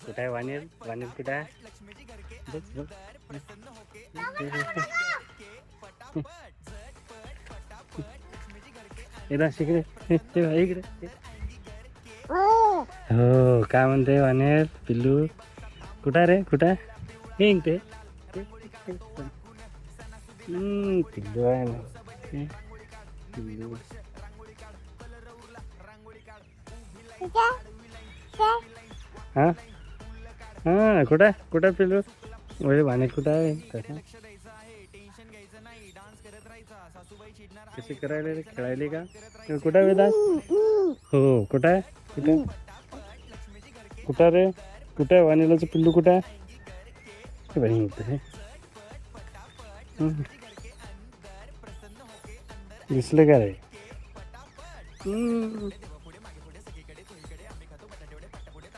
कुठं आहे वानेर? वानेर कुठं आहे? बघ बघ. एकदा शिकडे इकडे. हो काय म्हणते वानेर पिल्लू? कुठं रे कुठं? हे ते पिल्लू आहे ना. पिल्लू हा हा कुठं कुठं पिल्लू? ओळे वानेर कुठं आहे? कसे करायला रे? खेळायले का? कुठं आहे वेदांत? हो कुठं आहे? कुठं कुठं रे? कुठं आहे वानेराचं पिल्लू कुठं आहे? बाई इथं आहे. दिसलं का रे?